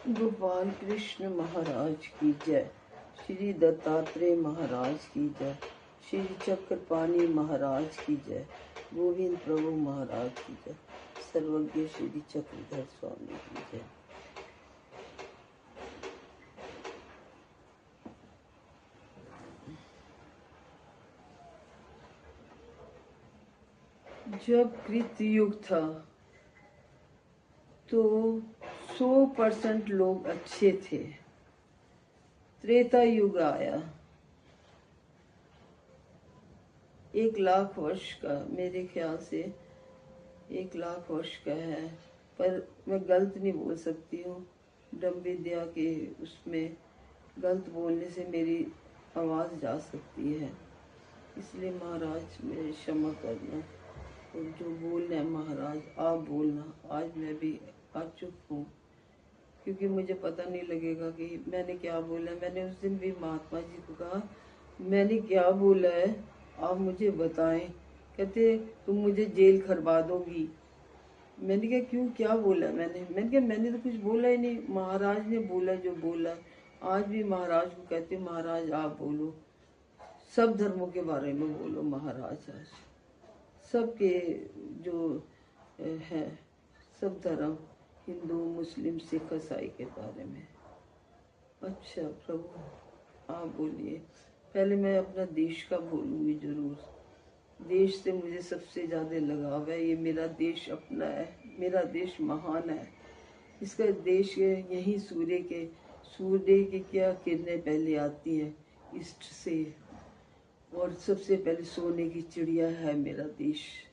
गोपाल कृष्ण महाराज की जय। श्री दत्तात्रेय महाराज की जय। श्री चक्रपाणी महाराज की जय। गोविंद प्रभु महाराज की जय। सर्वज्ञ श्री चक्रधर स्वामी की जय। जब कृतयुग था तो 100% लोग अच्छे थे। त्रेता युग आया, 1,00,000 वर्ष का, मेरे ख्याल से 1,00,000 वर्ष का है, पर मैं गलत नहीं बोल सकती हूँ। ब्रह्म विद्या के उसमें गलत बोलने से मेरी आवाज़ जा सकती है, इसलिए महाराज मेरे क्षमा करना। और जो बोलना है महाराज आप बोलना। आज मैं भी आज चुप हूँ क्योंकि मुझे पता नहीं लगेगा कि मैंने क्या बोला। मैंने उस दिन भी महात्मा जी को कहा मैंने क्या बोला है आप मुझे बताएं। कहते तुम मुझे जेल खरवा दोगी। मैंने कहा क्यों, क्या बोला मैंने कहा मैंने तो कुछ बोला ही नहीं, महाराज ने बोला जो बोला। आज भी महाराज को कहते महाराज आप बोलो, सब धर्मों के बारे में बोलो महाराज। आज सबके जो है सब धर्म, हिंदू मुस्लिम सिख ईसाई के बारे में। अच्छा प्रभु आप बोलिए। पहले मैं अपना देश का बोलूँगी जरूर। देश से मुझे सबसे ज़्यादा लगाव है। ये मेरा देश अपना है, मेरा देश महान है। इसका देश यही सूर्य के क्या किरणें पहले आती हैं ईस्ट से, और सबसे पहले सोने की चिड़िया है मेरा देश।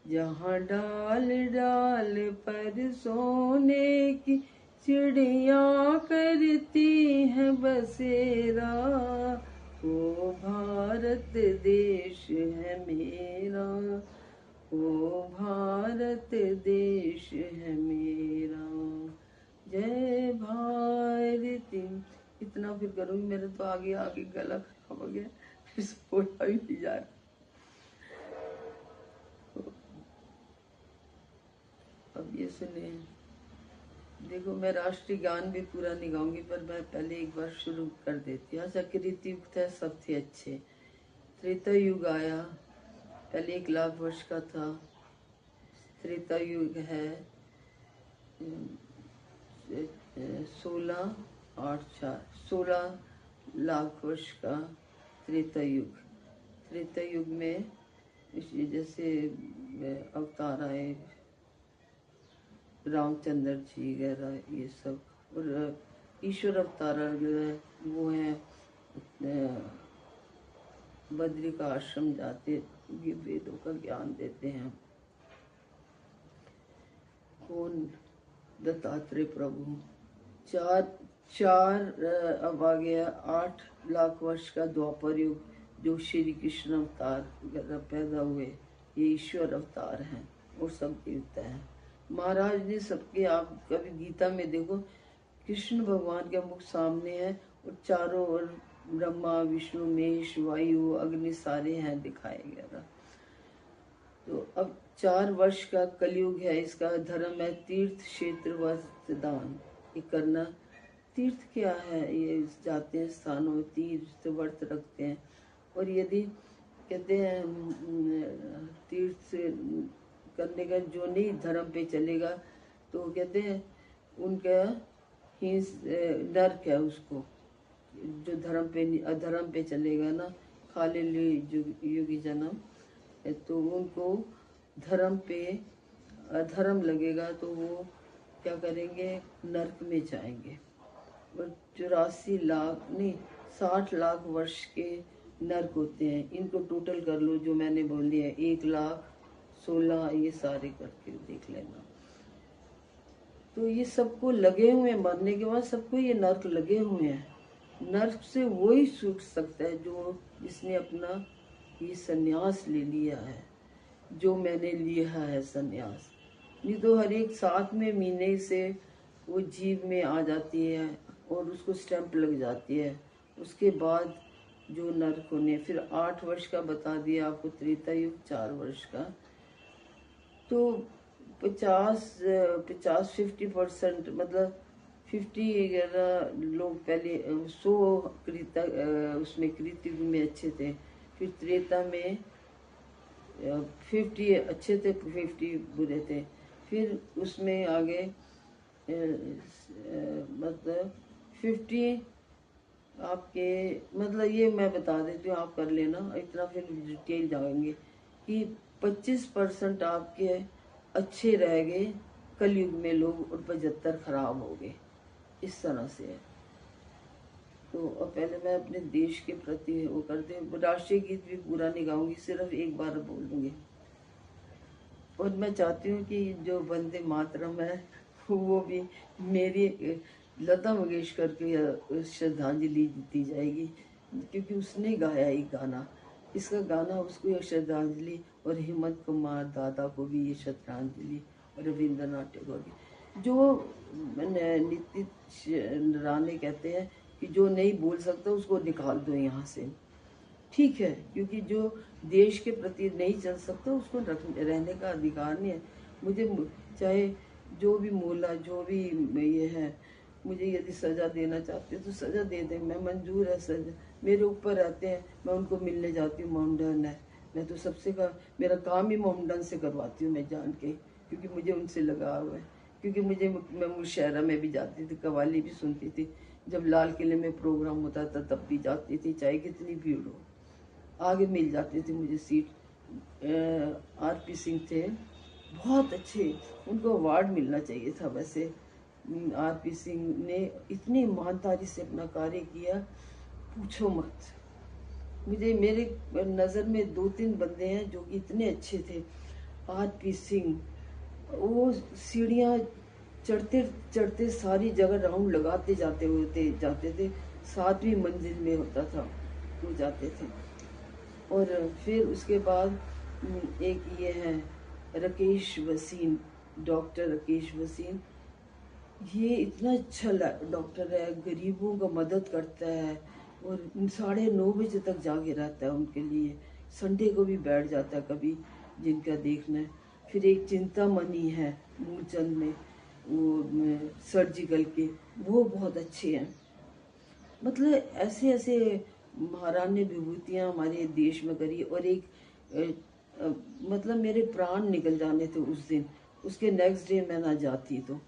जहाँ डाल डाल पर सोने की चिड़िया करती है बसेरा, वो भारत देश है मेरा, वो भारत देश है मेरा। जय भारती। इतना फिर करूँगी, मेरा तो आगे आगे गला खराब हो गया, फिर से बोला भी नहीं जा रहा। अब ये सुने, देखो मैं राष्ट्रीय गान भी पूरा नहीं गाऊंगी, पर मैं पहले एक बार शुरू कर देती हूँ। अच्छा कृतयुग था, सब थे अच्छे। त्रेता युग आया, पहले 1,00,000 वर्ष का था। त्रेता युग है 16 लाख वर्ष का त्रेता युग। त्रेता युग में जैसे अवतार आए रामचंद्र जी वगैरह ये सब, और ईश्वर अवतार वो हैं बद्री का आश्रम जाते, ये वेदों का ज्ञान देते हैं। कौन? दत्तात्रेय प्रभु। चार अब आ गया 8,00,000 वर्ष का द्वापर युग, जो श्री कृष्ण अवतार पैदा हुए, ये ईश्वर अवतार हैं और सब देवता हैं। महाराज ने सबके, आप कभी गीता में देखो कृष्ण भगवान का मुख सामने है और चारों ओर ब्रह्मा विष्णु महेश वायु अग्नि सारे हैं दिखाए गए। तो अब 4 वर्ष का कलयुग है। इसका धर्म है तीर्थ क्षेत्र वस्त्र दान, ये करना। तीर्थ क्या है? ये जाते हैं स्थानों में तीर्थ व्रत रखते हैं, और यदि कहते हैं तीर्थ से करने का जो नहीं धर्म पे चलेगा तो कहते हैं उनका ही नरक है उसको। जो धर्म पे अधर्म पे चलेगा ना, खाली युगी जन्म, तो उनको धर्म पे अधर्म लगेगा तो वो क्या करेंगे, नरक में जाएंगे। और 84 लाख नहीं 60 लाख वर्ष के नरक होते हैं। इनको टोटल कर लो जो मैंने बोल दिया, 1,16,000 ये सारे करके देख लेना। तो ये सबको लगे हुए हैं, मरने के बाद सबको ये नरक लगे हुए हैं। नरक से वही छूट सकता है जो जिसने अपना ये संन्यास ले लिया है, जो मैंने लिया है संन्यास। नहीं तो हर एक 7वें महीने से वो जीव में आ जाती है और उसको स्टैंप लग जाती है। उसके बाद जो नरक होने, फिर 8 वर्ष का बता दिया आपको त्रेता युग, 4 वर्ष का। तो 50-50% मतलब 50 लोग पहले 100 कृता उसमें कृतयुग में अच्छे थे, फिर त्रेता में 50 अच्छे थे, 50 बुरे थे, फिर उसमें आगे मतलब 50 आपके, मतलब ये मैं बता देती हूँ, आप कर लेना, इतना फिर डिटेल जाएंगे कि 25% आपके अच्छे रह गए कलयुग में लोग, और 75 खराब हो गए, इस तरह से है। तो अब पहले मैं अपने देश के प्रति वो करते, राष्ट्रीय गीत भी पूरा नहीं गाऊंगी, सिर्फ एक बार बोलूंगी। और मैं चाहती हूँ कि जो वंदे मातरम है वो भी मेरी लता मंगेशकर की श्रद्धांजलि दी जाएगी, क्योंकि उसने गाया ये गाना, इसका गाना उसको ये श्रद्धांजलि, और हेमंत कुमार दादा को भी ये श्रद्धांजलि, और रविंद्रनाथ टैगोर की। जो नितिन राणे कहते हैं कि जो नहीं बोल सकता उसको निकाल दो यहाँ से, ठीक है, क्योंकि जो देश के प्रति नहीं चल सकता उसको रहने का अधिकार नहीं है। मुझे चाहे जो भी मोला, जो भी ये है, मुझे यदि सजा देना चाहते तो सजा दे दें, मैं मंजूर है सजा, मेरे ऊपर रहते हैं, मैं उनको मिलने जाती हूँ, मोमडन है, मैं तो सबसे मेरा काम ही मोमडन से करवाती हूँ मैं जान के, क्योंकि मुझे उनसे लगाव है। क्योंकि मैं मुशहरा में भी जाती थी, कवाली भी सुनती थी, जब लाल किले में प्रोग्राम होता था तब भी जाती थी, चाहे कितनी भीड़ हो, आगे मिल जाती थी मुझे सीट। आरपी सिंह थे, बहुत अच्छे, उनको अवार्ड मिलना चाहिए था वैसे। आरपी सिंह ने इतनी ईमानदारी से अपना कार्य किया, पूछो मत। मुझे मेरे नज़र में 2-3 बंदे हैं जो कि इतने अच्छे थे। आरपी सिंह, वो सीढ़ियाँ चढ़ते चढ़ते सारी जगह राउंड लगाते जाते थे, 7वीं मंजिल में होता था वो जाते थे। और फिर उसके बाद एक ये है राकेश वसीम, डॉक्टर राकेश वसीम, ये इतना अच्छा डॉक्टर है, गरीबों का मदद करता है, और 9:30 बजे तक जागे रहता है उनके लिए, संडे को भी बैठ जाता है कभी जिनका देखना है। फिर एक चिंतामणि है मूलचंद में, वो सर्जिकल के, वो बहुत अच्छे हैं। मतलब ऐसे ऐसे महारानी विभूतियाँ हमारे देश में करी। और एक मतलब मेरे प्राण निकल जाने थे उस दिन, उसके नेक्स्ट डे मैं ना जाती तो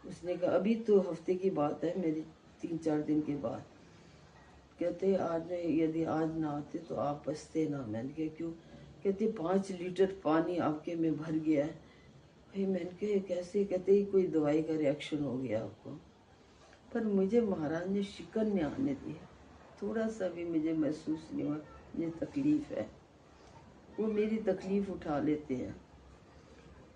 उसने कहा, अभी तो हफ्ते की बात है मेरी, 3-4 दिन के बाद, कहते आज यदि आज ना आते तो आप बचते ना। मैंने कहा क्यों? कहते 5 लीटर पानी आपके में भर गया है। भाई मैंने कहा कैसे? कहते कोई दवाई का रिएक्शन हो गया आपको। पर मुझे महाराज ने शिकन नहीं आने दिया, थोड़ा सा भी मुझे महसूस नहीं हुआ मुझे तकलीफ है। वो मेरी तकलीफ उठा लेते हैं,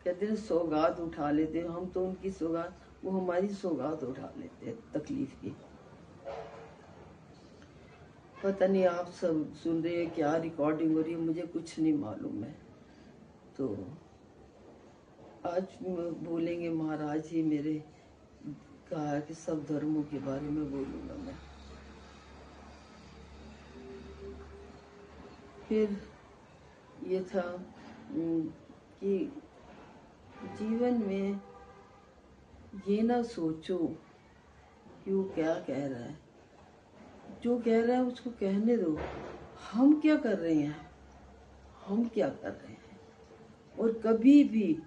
कहते हैं सौगात उठा लेते हैं, हम तो उनकी सौगात, वो हमारी सौगात उठा लेते हैं तकलीफ की। पता नहीं आप सब सुन रहे हैं क्या रिकॉर्डिंग हो रही है, मुझे कुछ नहीं मालूम है। तो आज बोलेंगे महाराज ही मेरे कहा कि सब धर्मों के बारे में बोलूँगा मैं। फिर ये था कि जीवन में ये ना सोचो कि वो क्या कह रहा है, जो कह रहा है उसको कहने दो। हम क्या कर रहे हैं, हम क्या कर रहे हैं। और कभी भी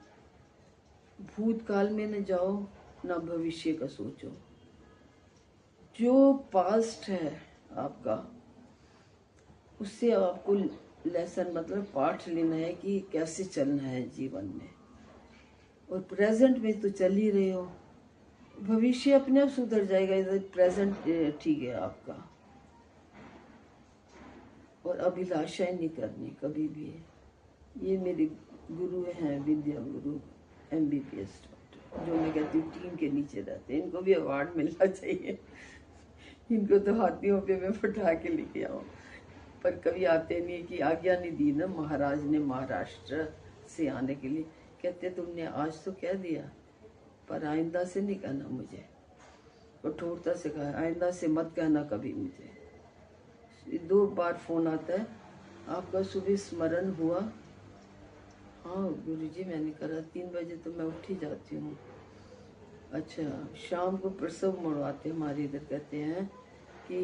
भूतकाल में न जाओ, ना भविष्य का सोचो। जो पास्ट है आपका, उससे आपको लेसन मतलब पाठ लेना है कि कैसे चलना है जीवन में। और प्रेजेंट में तो चल ही रहे हो, भविष्य अपने आप सुधर जाएगा, इधर प्रेजेंट ठीक है आपका। और अभिलाषाएं नहीं करनी कभी भी। ये मेरे गुरु हैं, विद्या गुरु, MBBS डॉक्टर, जो मैं कहती हूँ टीम के नीचे रहते हैं, इनको भी अवार्ड मिलना चाहिए। इनको तो हाथियों पे मैं फटा के लेके आऊँ, पर कभी आते नहीं। कि आज्ञा नहीं दी ना महाराज ने महाराष्ट्र से आने के लिए, कहते तुमने आज तो कह दिया, पर आइंदा से नहीं कहना मुझे, कठोरता से कहा, आइंदा से मत कहना कभी मुझे। 2 बार फोन आता है, आपका सुबह स्मरण हुआ? हाँ गुरुजी मैंने करा, 3 बजे तो मैं उठ ही जाती हूँ। अच्छा, शाम को प्रसव मरवाते हमारे इधर कहते हैं कि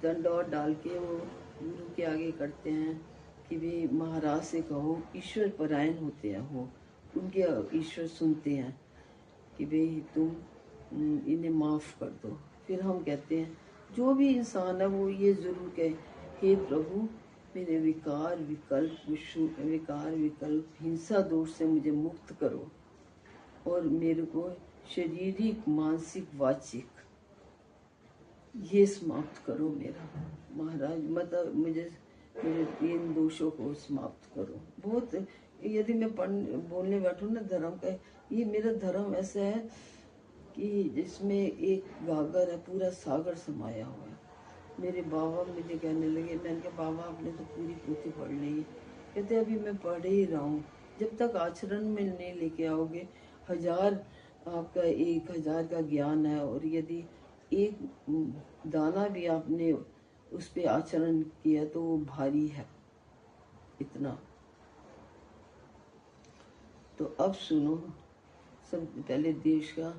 दंडौत डाल के वो गुरु के आगे करते हैं कि भाई महाराज से कहो, ईश्वर परायण होते हैं वो, उनके ईश्वर सुनते हैं कि भाई तुम इन्हें माफ़ कर दो। फिर हम कहते हैं जो भी इंसान है वो ये ज़रूर कहे, हे प्रभु मेरे विकार विकल्प हिंसा दोष से मुझे मुक्त करो और मेरे को शारीरिक मानसिक वाचिक ये समाप्त करो मेरा महाराज, मतलब मुझे मेरे 3 दोषों को समाप्त करो। बहुत यदि मैं बोलने बैठूँ ना धर्म का, ये मेरा धर्म ऐसा है कि जिसमें एक गागर है, पूरा सागर समाया हुआ है। मेरे बाबा मुझे कहने लगे, मैंने कहा बाबा आपने तो पूरी पोथी पढ़ ली है। कहते अभी मैं पढ़ ही रहा हूँ, जब तक आचरण में नहीं लेके आओगे, 1000 आपका 1000 का ज्ञान है, और यदि एक दाना भी आपने उस पे आचरण किया तो वो भारी है इतना। तो अब सुनो, सब पहले देश का,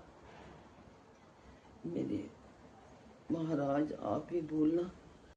मेरे महाराज आप भी बोलना।